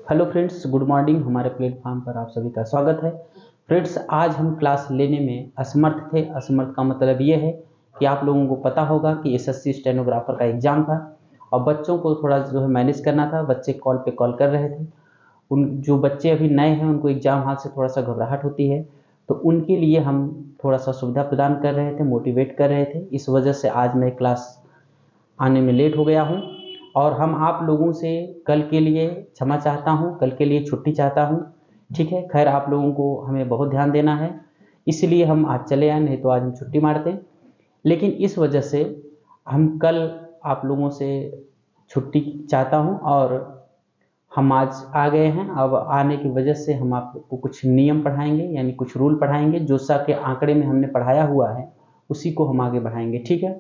Hello friends, good morning. हमारे platform पर आप सभी का स्वागत है। फ्रेंड्स, आज हम क्लास लेने में असमर्थ थे। असमर्थ का मतलब ये है कि आप लोगों को पता होगा कि एसएससी स्टेनोग्राफर का एग्ज़ाम था और बच्चों को थोड़ा जो है मैनेज करना था। बच्चे कॉल पे कॉल कर रहे थे। उन जो बच्चे अभी नए हैं उनको एग्ज़ाम हाल से थोड़ा सा घबराहट होती है, तो उनके लिए हम थोड़ा सा सुविधा प्रदान कर रहे थे, मोटिवेट कर रहे थे। इस वजह से आज मैं क्लास आने में लेट हो गया हूँ और हम आप लोगों से कल के लिए क्षमा चाहता हूँ, कल के लिए छुट्टी चाहता हूँ। ठीक है, खैर आप लोगों को हमें बहुत ध्यान देना है, इसलिए हम आज चले आए, नहीं तो आज हम छुट्टी मारते। लेकिन इस वजह से हम कल आप लोगों से छुट्टी चाहता हूँ और हम आज आ गए हैं। अब आने की वजह से हम आपको कुछ नियम पढ़ाएंगे, यानी कुछ रूल पढ़ाएंगे जो सा के आंकड़े में हमने पढ़ाया हुआ है उसी को हम आगे बढ़ाएंगे। ठीक है,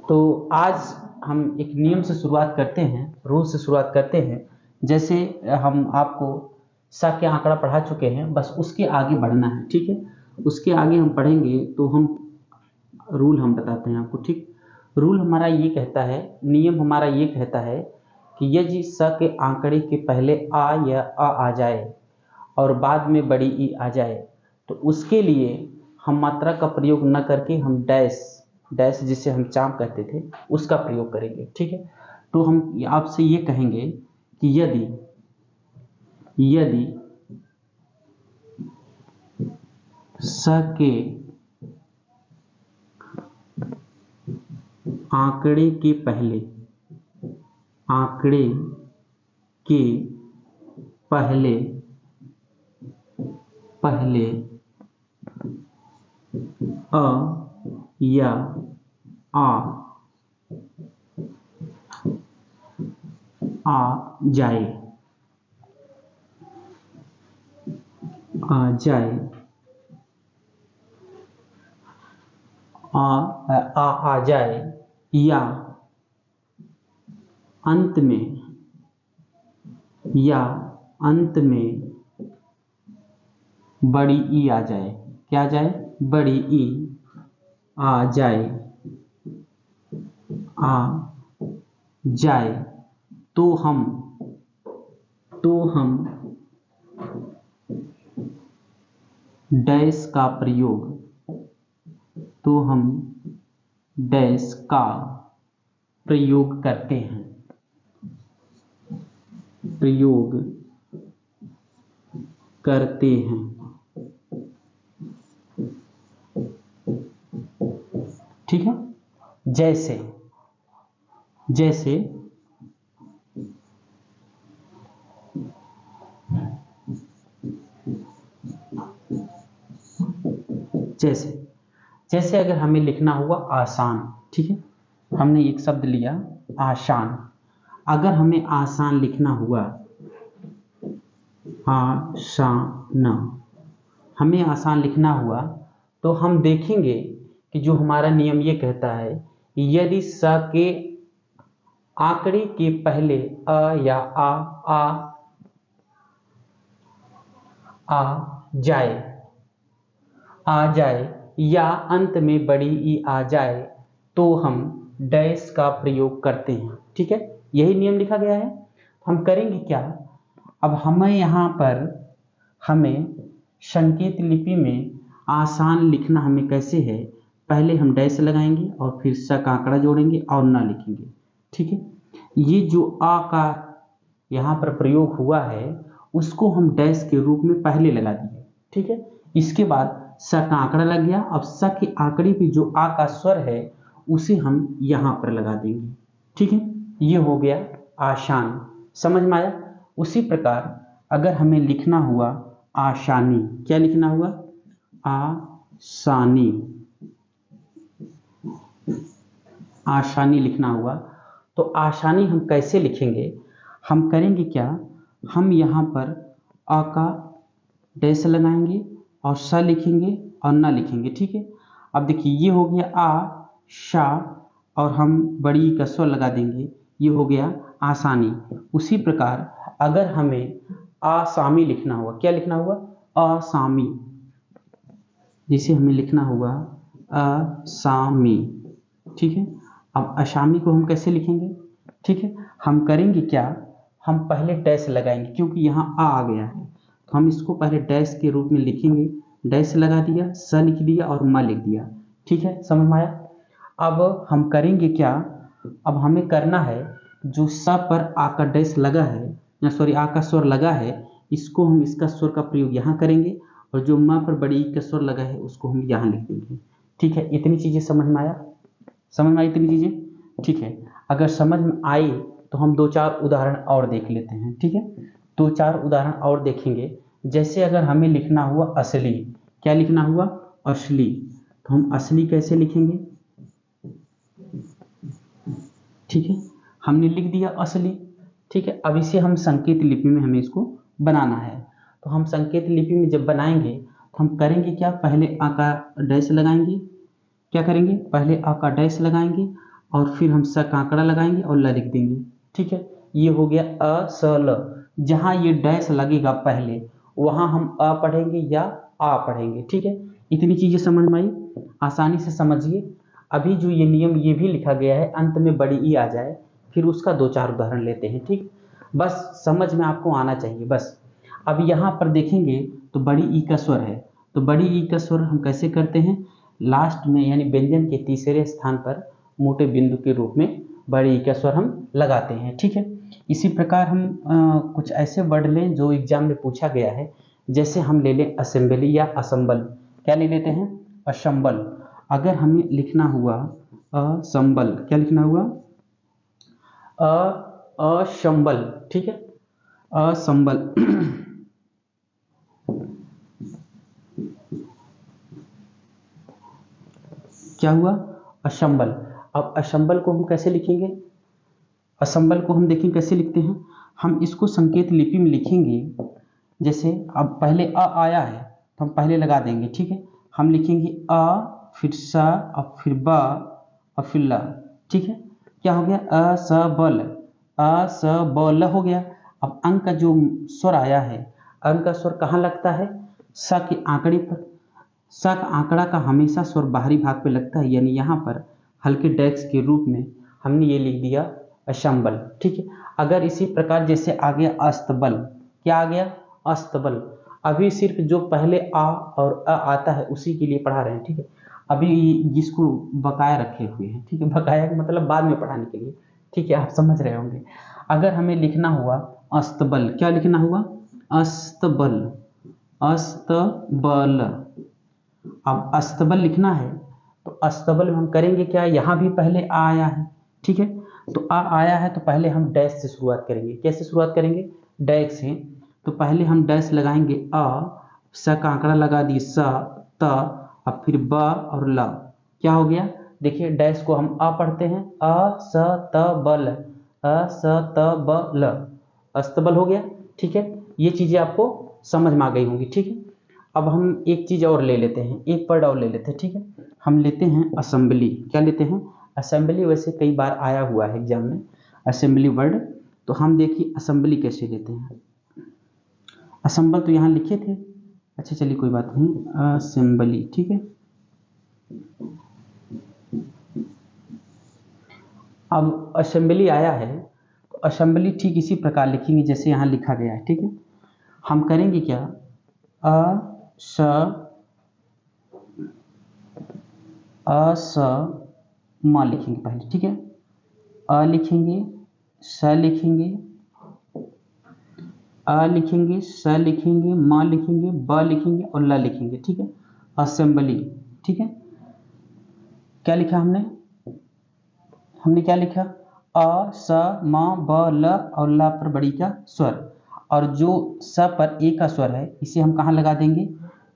तो आज हम एक नियम से शुरुआत करते हैं, रूल से शुरुआत करते हैं। जैसे हम आपको सा के आंकड़ा पढ़ा चुके हैं, बस उसके आगे बढ़ना है। ठीक है, उसके आगे हम पढ़ेंगे तो हम रूल हम बताते हैं आपको। ठीक, रूल हमारा ये कहता है, नियम हमारा ये कहता है कि यदि स के आंकड़े के पहले आ या आ जाए और बाद में बड़ी ई आ जाए तो उसके लिए हम मात्रा का प्रयोग न करके हम डैश जिसे हम चाप कहते थे उसका प्रयोग करेंगे। ठीक है, तो हम आपसे ये कहेंगे कि यदि स के आंकड़े के पहले अ या आ जाए या अंत में बड़ी ई आ जाए। क्या आ जाए? बड़ी ई आ जाए तो हम डैश का प्रयोग करते हैं। ठीक है, जैसे जैसे अगर हमें लिखना हुआ आसान। ठीक है, हमने एक शब्द लिया आसान। अगर हमें आसान लिखना हुआ, हमें आसान लिखना हुआ तो हम देखेंगे कि जो हमारा नियम ये कहता है यदि स के आंकड़े के पहले अ या आ जाए या अंत में बड़ी ई आ जाए तो हम डैश का प्रयोग करते हैं। ठीक है, यही नियम लिखा गया है। हम करेंगे क्या, अब हमें संकेत लिपि में आसान लिखना हमें कैसे है, पहले हम डैश लगाएंगे और फिर स का आंकड़ा जोड़ेंगे और ना लिखेंगे। ठीक है, ये जो आ का यहाँ पर प्रयोग हुआ है उसको हम डैश के रूप में पहले लगा दिए। ठीक है, इसके बाद स का आंकड़ा लग गया। अब स के आंकड़े पे जो आ का स्वर है उसे हम यहाँ पर लगा देंगे। ठीक है, ये हो गया आसान। समझ में आया? उसी प्रकार अगर हमें लिखना हुआ आसानी, क्या लिखना हुआ? आसानी लिखना हुआ तो आसानी हम कैसे लिखेंगे? हम करेंगे क्या, हम यहाँ पर आ का डैश लगाएंगे और स लिखेंगे और ना लिखेंगे। ठीक है, अब देखिए ये हो गया आ शा और हम बड़ी का स्वर लगा देंगे, ये हो गया आसानी। उसी प्रकार अगर हमें आसामी लिखना हुआ, क्या लिखना हुआ? आसामी, जिसे हमें लिखना हुआ असामी। ठीक है, अब असामी को हम कैसे लिखेंगे? ठीक है, हम करेंगे क्या, हम पहले डैश लगाएंगे, क्योंकि यहाँ आ गया है तो हम इसको पहले डैश के रूप में लिखेंगे। डैश लगा दिया, स लिख दिया और म लिख दिया। ठीक है, समझ में आया। अब हम करेंगे क्या, अब हमें करना है जो स पर आ का डैश लगा है, या सॉरी आ का स्वर लगा है, इसको हम इसका स्वर का प्रयोग यहाँ करेंगे, और जो म पर बड़ी ई का स्वर लगा है उसको हम यहाँ लिख देंगे। ठीक है, इतनी चीज़ें समझ में आया, समझ में आई इतनी चीज़ें। ठीक है, अगर समझ में आई तो हम 2-4 उदाहरण और देख लेते हैं। ठीक है, 2-4 उदाहरण और देखेंगे। जैसे अगर हमें लिखना हुआ असली, क्या लिखना हुआ, असली, तो हम असली कैसे लिखेंगे। ठीक है, हमने लिख दिया असली। ठीक है, अब इसे हम संकेत लिपि में हमें इसको बनाना है। तो हम संकेत लिपि में जब बनाएंगे तो हम करेंगे क्या, पहले आ का डैश लगाएंगे, क्या करेंगे, पहले आ का डैश लगाएंगे और फिर हम स का आंकड़ा लगाएंगे और ल लिख देंगे। ठीक है, ये हो गया अ स ल। जहाँ ये डैश लगेगा पहले वहाँ हम अ पढ़ेंगे या आ पढ़ेंगे। ठीक है, इतनी चीज़ें समझ में आई, आसानी से समझिए। अभी जो ये नियम ये भी लिखा गया है अंत में बड़ी ई आ जाए, फिर उसका 2-4 उदाहरण लेते हैं। ठीक, बस समझ में आपको आना चाहिए बस। अब यहाँ पर देखेंगे तो बड़ी ई का स्वर है, तो बड़ी ई का स्वर हम कैसे करते हैं, लास्ट में यानी व्यंजन के तीसरे स्थान पर मोटे बिंदु के रूप में बड़ी ई का स्वर हम लगाते हैं। ठीक है, इसी प्रकार हम कुछ ऐसे वर्ड लें जो एग्जाम में पूछा गया है। जैसे हम ले लें असेंबली या असंबल, क्या ले लेते हैं, असंबल। अगर हमें लिखना हुआ असंबल, क्या लिखना हुआ, असंबल। ठीक है, असंबल क्या हुआ, असंबल। अब असंबल को हम कैसे लिखेंगे, असंबल को हम देखें कैसे लिखते हैं, हम इसको संकेत लिपि में लिखेंगे। जैसे अब पहले अ आया है तो हम पहले लगा देंगे। ठीक है, हम लिखेंगे अ, फिर स, और फिर ब, और फिर ल। ठीक है, क्या हो गया, असबल, असबल हो गया। अब अंक का जो स्वर आया है, अंक का स्वर कहाँ लगता है, स के आंकड़े पर। स का आंकड़ा का हमेशा स्वर बाहरी भाग पे लगता है, यानी यहाँ पर हल्के डैश के रूप में हमने ये लिख दिया असंबल। ठीक है, अगर इसी प्रकार जैसे आ गया अस्तबल, क्या आ गया, अस्तबल। अभी सिर्फ जो पहले आ और अ आता है उसी के लिए पढ़ा रहे हैं। ठीक है, अभी जिसको बकाया रखे हुए हैं। ठीक है, बकाया का मतलब बाद में पढ़ाने के लिए। ठीक है, आप समझ रहे होंगे। अगर हमें लिखना हुआ अस्तबल, क्या लिखना हुआ, अस्तबल, अस्तबल। अब अस्तबल लिखना है तो अस्तबल में हम करेंगे क्या, यहाँ भी पहले आ आया है। ठीक है, तो आ आया है तो पहले हम डैश से शुरुआत करेंगे। कैसे शुरुआत करेंगे, डैश से। तो पहले हम डैश लगाएंगे अ, स का आंकड़ा लगा दिए, स, त, अब फिर ब और ल। क्या हो गया, देखिए डैश को हम अ पढ़ते हैं, अ स त ब ल, अ स त ब ल, अस्तबल हो गया। ठीक है, ये चीज़ें आपको समझ में आ गई होंगी। ठीक है, अब हम एक चीज़ और ले लेते हैं, एक वर्ड और ले लेते हैं। ठीक है, हम लेते हैं असेंबली, क्या लेते हैं, असेंबली। वैसे कई बार आया हुआ है एग्जाम में असेंबली वर्ड, तो हम देखिए असेंबली कैसे लेते हैं। असेंबल तो यहाँ लिखे थे, अच्छा चलिए कोई बात नहीं, असेंबली। ठीक है, अब असेंबली आया है तो असेंबली ठीक इसी प्रकार लिखेंगे जैसे यहाँ लिखा गया है। ठीक है, हम करेंगे क्या, अस म लिखेंगे पहले। ठीक है, अ लिखेंगे, स लिखेंगे, अ लिखेंगे, स लिखेंगे, म लिखेंगे, ब लिखेंगे और ल लिखेंगे। ठीक है, असेंबली। ठीक है, क्या लिखा हमने, हमने क्या लिखा, अ स म ब ल और ल पर बड़ी का स्वर, और जो स पर ए का स्वर है इसे हम कहाँ लगा देंगे,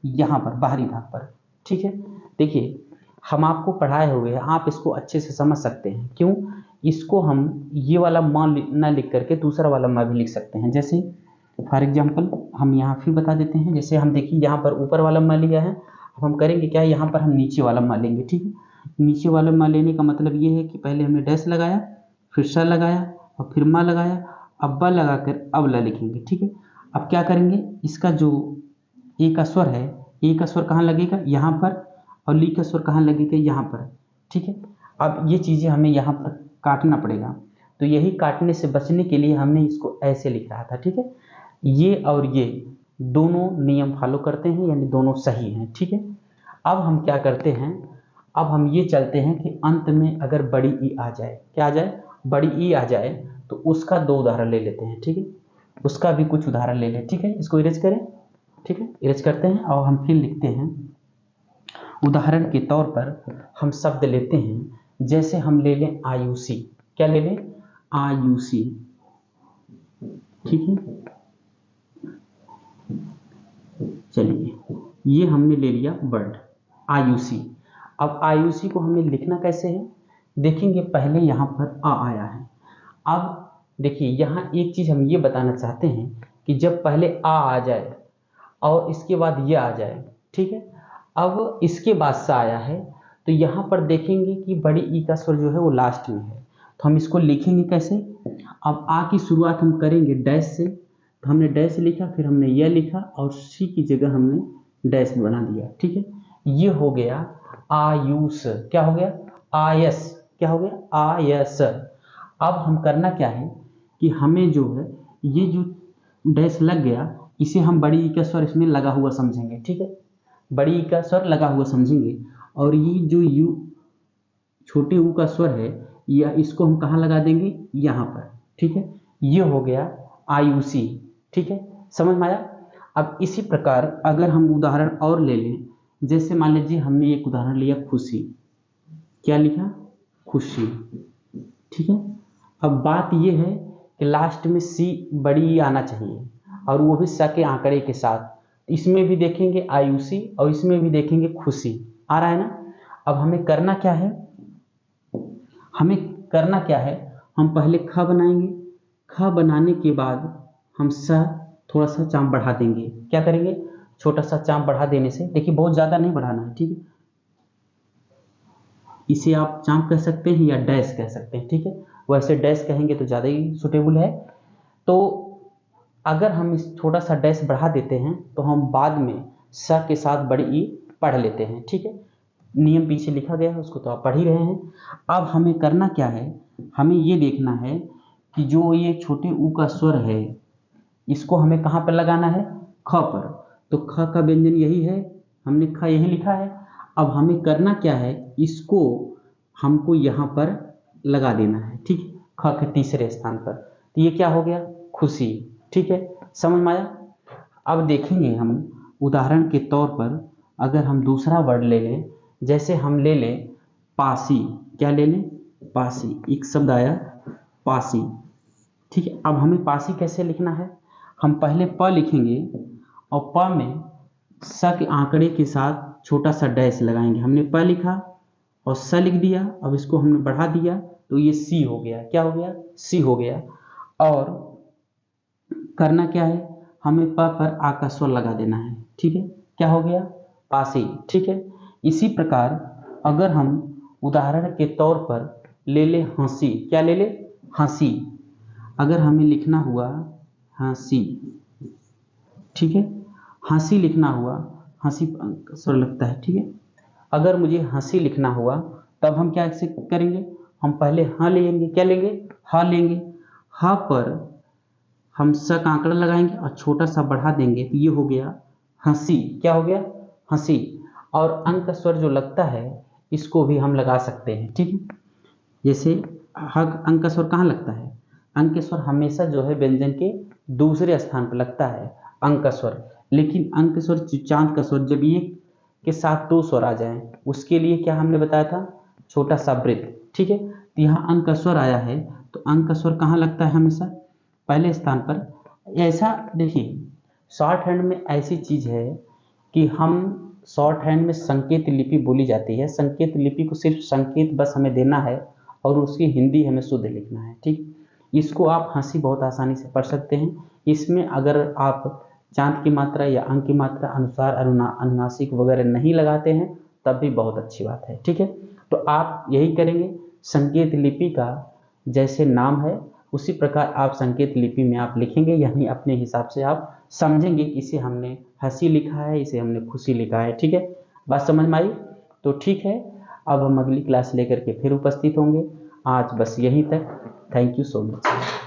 यहाँ पर बाहरी भाग पर। ठीक है, देखिए हम आपको पढ़ाए हुए हैं, आप इसको अच्छे से समझ सकते हैं। क्यों, इसको हम ये वाला म न लिख करके दूसरा वाला म भी लिख सकते हैं। जैसे फॉर एग्जाम्पल हम यहाँ फिर बता देते हैं, जैसे हम देखिए यहाँ पर ऊपर वाला म लिया है, अब हम करेंगे क्या, यहाँ पर हम नीचे वाला म लेंगे। ठीक है, नीचे वाला म लेने का मतलब ये है कि पहले हमने डैश लगाया, फिर स लगाया और फिर म लगाया, अब ब लगाकर अब ल लिखेंगे। ठीक है, अब क्या करेंगे, इसका जो ए का स्वर है, ए का स्वर कहाँ लगेगा, यहाँ पर, और ली का स्वर कहाँ लगेगा, यहाँ पर। ठीक है, अब ये चीज़ें हमें यहाँ पर काटना पड़ेगा। तो यही काटने से बचने के लिए हमने इसको ऐसे लिख रहा था, ठीक है। ये और ये दोनों नियम फॉलो करते हैं, यानी दोनों सही हैं, ठीक है। अब हम क्या करते हैं, अब हम ये चलते हैं कि अंत में अगर बड़ी ई आ जाए, क्या आ जाए, बड़ी ई आ जाए, तो उसका 2 उदाहरण ले लेते हैं, ठीक है। उसका भी कुछ उदाहरण ले लें, ठीक है। इसको इरेज करें, ठीक है, इरेज करते हैं और हम फिर लिखते हैं। उदाहरण के तौर पर हम शब्द लेते हैं, जैसे हम ले लें आयुषी, क्या ले लें, आयुषी, ठीक है। चलिए, ये हमने ले लिया वर्ड आयुषी। अब आयुषी को हमें लिखना कैसे है, देखेंगे। पहले यहाँ पर आ आया है। अब देखिए, यहाँ एक चीज हम ये बताना चाहते हैं कि जब पहले आ जाए और इसके बाद ये आ जाए, ठीक है। अब इसके बाद से आया है, तो यहाँ पर देखेंगे कि बड़ी ई का स्वर जो है वो लास्ट में है, तो हम इसको लिखेंगे कैसे। अब आ की शुरुआत हम करेंगे डैश से, तो हमने डैश लिखा, फिर हमने यह लिखा और सी की जगह हमने डैश बना दिया, ठीक है। ये हो गया आयुष, क्या हो गया, आयस, क्या हो गया, आयस। अब हम करना क्या है कि हमें जो है ये जो डैश लग गया, इसे हम बड़ी ई का स्वर इसमें लगा हुआ समझेंगे, ठीक है। बड़ी ई का स्वर लगा हुआ समझेंगे, और ये जो यू छोटे ऊ का स्वर है, या इसको हम कहाँ लगा देंगे, यहाँ पर, ठीक है। ये हो गया आयुषी, ठीक है, समझ में आया। अब इसी प्रकार अगर हम उदाहरण और ले लें, जैसे मान लीजिए हमने एक उदाहरण लिया खुशी, क्या लिखा, खुशी, ठीक है। अब बात यह है कि लास्ट में सी बड़ी ई आना चाहिए, और वो भी स के आंकड़े के साथ। इसमें भी देखेंगे आयुषी और इसमें भी देखेंगे खुशी, आ रहा है ना। अब हमें करना क्या है, हमें करना क्या है, हम पहले ख बनाएंगे, ख बनाने के बाद हम स थोड़ा सा चाप बढ़ा देंगे, क्या करेंगे, छोटा सा चाप बढ़ा देने से, देखिए बहुत ज़्यादा नहीं बढ़ाना है, ठीक है। इसे आप चाप कह सकते हैं या डैश कह सकते हैं, ठीक है। वैसे डैश कहेंगे तो ज़्यादा ही सुटेबल है। तो अगर हम इस छोटा सा डैश बढ़ा देते हैं, तो हम बाद में स के साथ बड़ी ई पढ़ लेते हैं, ठीक है। नियम पीछे लिखा गया है, उसको तो आप पढ़ ही रहे हैं। अब हमें करना क्या है, हमें ये देखना है कि जो ये छोटे ऊ का स्वर है, इसको हमें कहाँ पर लगाना है, ख पर। तो ख का व्यंजन यही है, हमने ख यही लिखा है। अब हमें करना क्या है, इसको हमको यहाँ पर लगा देना है, ठीक है, ख के तीसरे स्थान पर। तो ये क्या हो गया, खुशी, ठीक है, समझ में आया। अब देखेंगे हम उदाहरण के तौर पर, अगर हम दूसरा वर्ड ले लें, जैसे हम ले लें पासी, क्या ले लें, पासी, एक शब्द आया पासी, ठीक है। अब हमें पासी कैसे लिखना है, हम पहले प लिखेंगे और प में स के आंकड़े के साथ छोटा सा डैश लगाएंगे। हमने प लिखा और स लिख दिया, अब इसको हमने बढ़ा दिया, तो ये सी हो गया, क्या हो गया, सी हो गया। और करना क्या है, हमें प पर आ का स्वर लगा देना है, ठीक है, क्या हो गया, पासी, ठीक है। इसी प्रकार अगर हम उदाहरण के तौर पर ले ले हंसी, क्या ले ले, हंसी। अगर हमें लिखना हुआ हंसी, ठीक है, हंसी लिखना हुआ, हंसी स्वर लगता है, ठीक है। अगर मुझे हंसी लिखना हुआ, तब हम क्या से करेंगे, हम पहले हाँ लेंगे, क्या लेंगे, हाँ लेंगे। हाँ पर हम स का आंकड़ा लगाएंगे और छोटा सा बढ़ा देंगे, तो ये हो गया हंसी, क्या हो गया, हंसी। और अंक स्वर जो लगता है, इसको भी हम लगा सकते हैं, ठीक है। जैसे हग अंक स्वर कहाँ लगता है, अंक स्वर हमेशा जो है व्यंजन के दूसरे स्थान पर लगता है अंक स्वर। लेकिन अंक स्वर चांद का स्वर जब एक के साथ 2 स्वर आ जाएं, उसके लिए क्या हमने बताया था, छोटा सा वृत्त, ठीक है। तो यहाँ अंक स्वर आया है, तो अंक स्वर कहाँ लगता है, हमेशा पहले स्थान पर। ऐसा देखिए, शॉर्ट हैंड में ऐसी चीज है कि हम शॉर्ट हैंड में संकेत लिपि बोली जाती है। संकेत लिपि को सिर्फ संकेत बस हमें देना है और उसकी हिंदी हमें शुद्ध लिखना है, ठीक। इसको आप हंसी बहुत आसानी से पढ़ सकते हैं। इसमें अगर आप चांद की मात्रा या अंक की मात्रा अनुसार अनुनासिक वगैरह नहीं लगाते हैं, तब भी बहुत अच्छी बात है, ठीक है। तो आप यही करेंगे, संकेत लिपि का जैसे नाम है उसी प्रकार आप संकेत लिपि में आप लिखेंगे, यानी अपने हिसाब से आप समझेंगे कि इसे हमने हंसी लिखा है, इसे हमने खुशी लिखा है, ठीक है। बात समझ में आई, तो ठीक है। अब हम अगली क्लास लेकर के फिर उपस्थित होंगे। आज बस यहीं तक। Thank you so much.